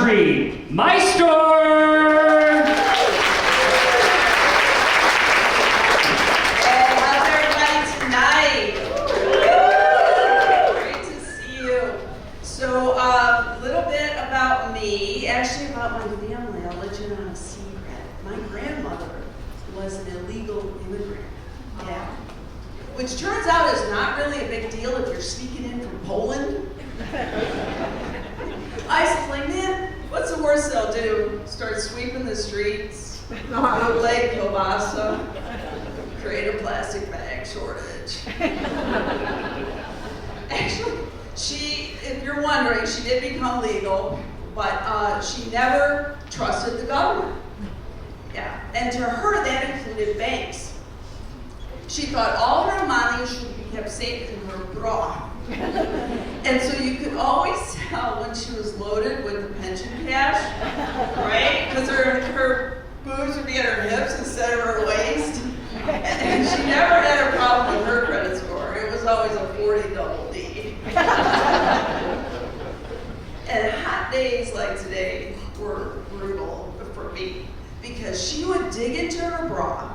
Audrey Meister. Actually, about my family, I'll let you know a secret. My grandmother was an illegal immigrant. Yeah. Which turns out is not really a big deal if you're sneaking in from Poland. I was like, man, what's the worst they'll do? Start sweeping the streets, bootleg kielbasa, create a plastic bag shortage. Actually, if you're wondering, she did become legal. But she never trusted the government. Yeah, and to her that included banks. She thought all her money should be kept safe in her bra. And so you could always tell when she was loaded with the pension cash, right? Because her boobs would be at her hips instead of her waist. And she never had a problem with her credit score. It was always a 40 double D. And hot days like today were brutal for me because she would dig into her bra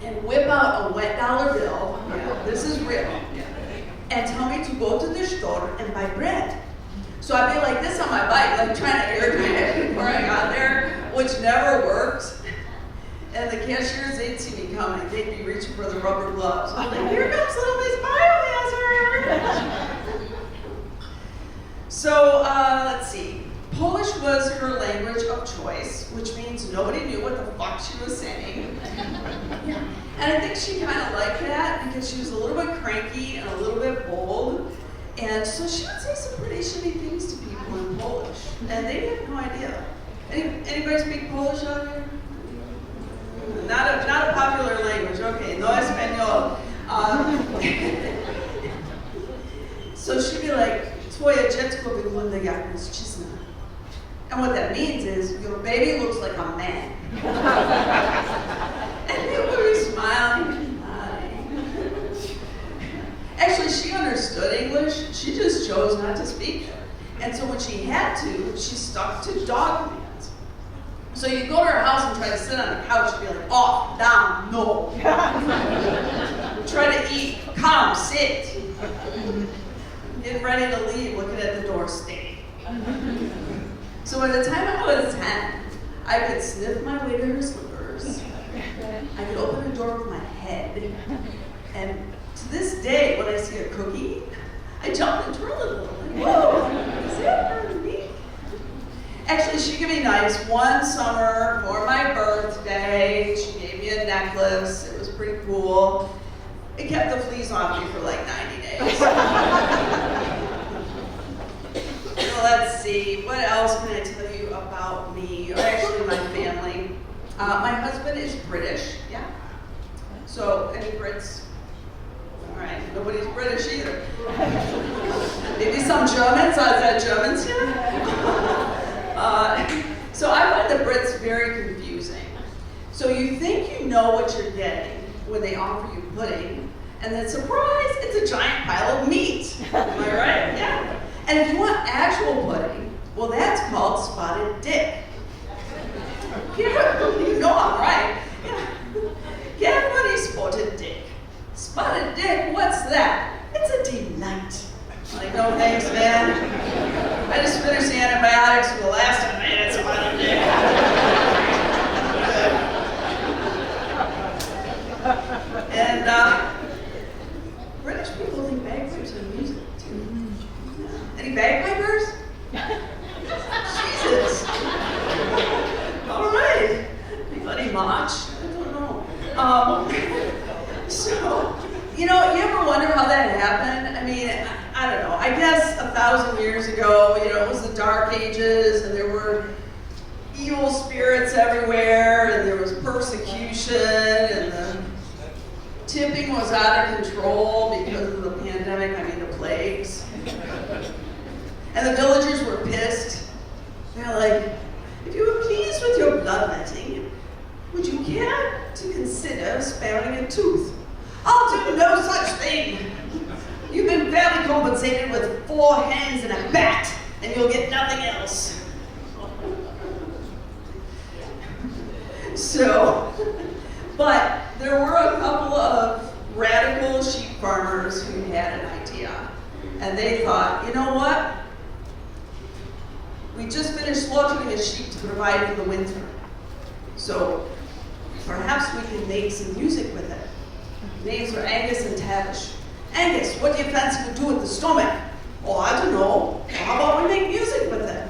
and whip out a wet dollar bill, yeah, this is real, yeah, and tell me to go to the store and buy bread. So I'd be like this on my bike, like trying to air dry it before I got there, which never worked. And the cashiers, they'd see me coming, they'd be reaching for the rubber gloves. I'm like, here comes little Miss Biohazard. So, let's see. Polish was her language of choice, which means nobody knew what the fuck she was saying. Yeah. And I think she kind of liked that because she was a little bit cranky and a little bit bold. And so she would say some pretty shitty things to people in Polish. And they had no idea. Anybody speak Polish out here? Not a popular language. Okay, no español. So she'd be like, Twoje dziecko wygląda jak mężczyzna. And what that means is, your baby looks like a man. And they would be smiling and nodding. Actually, she understood English, she just chose not to speak it. And so when she had to, she stuck to dog commands. So you go to her house and try to sit on the couch and be like, off, down, no. Try to eat, come, sit. Getting ready to leave, looking at the door, stay. So by the time I was 10, I could sniff my way to her slippers. I could open the door with my head. And to this day, when I see a cookie, I jump and twirl it a little. Like, whoa, is that for me? Actually, she gave me nice one summer for my birthday. She gave me a necklace. It was pretty cool. It kept the fleas off me for like 90 days. So let's see, what else can I tell you about me, or actually my family? My husband is British, yeah. So, any Brits? All right, nobody's British either. Maybe some Germans, is that Germans here? So I find the Brits very confusing. So you think you know what you're getting when they offer you pudding, and then surprise, it's a giant pile of meat. Am I right? Yeah. And if you want actual pudding, well, that's called spotted dick. Yeah, you know I'm right. Yeah. Get buddy spotted dick. Spotted dick, what's that? It's a delight. Like, no thanks, man. I just finished the antibiotics from the last time I had spotted dick. And British people think bagpipes are music too. Any bagpipers? Jesus. All right. Anybody march? I don't know. So, you ever wonder how that happened? I mean, I don't know. I guess 1,000 years ago, it was the Dark Ages, and there were evil spirits everywhere, and there was persecution, and the tipping was out of control because of the pandemic, the plagues. And the villagers were pissed. They're like, if you were pleased with your bloodletting, would you care to consider sparing a tooth? I'll do no such thing. You've been fairly compensated with 4 hens and a bat, and you'll get nothing else. We just finished slaughtering a sheep to provide for the winter. So perhaps we can make some music with it. Names are Angus and Tavish. Angus, what do you fancy we do with the stomach? Oh, I don't know. Well, how about we make music with it?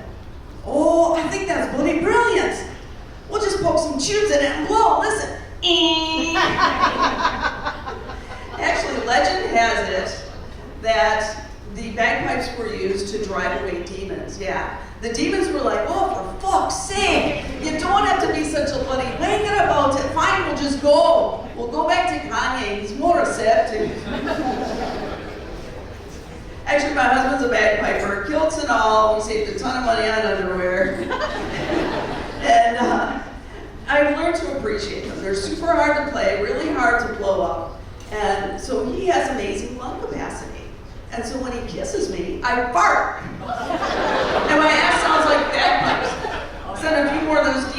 Oh, I think that's bloody brilliant. We'll just poke some tubes in it and blow. Listen. Actually, legend has it that the bagpipes were used to drive away demons. Yeah. The demons were like, oh, for fuck's sake, you don't have to be such a bloody wanker about it. Fine, we'll just go. We'll go back to Kanye. He's more receptive. Actually, my husband's a bagpiper, kilts and all. We saved a ton of money on underwear. And I've learned to appreciate them. They're super hard to play, really hard to blow up. And so he has amazing lung capacity. And so when he kisses me, I fart. And my ass sounds like bagpipes. Send a few more of those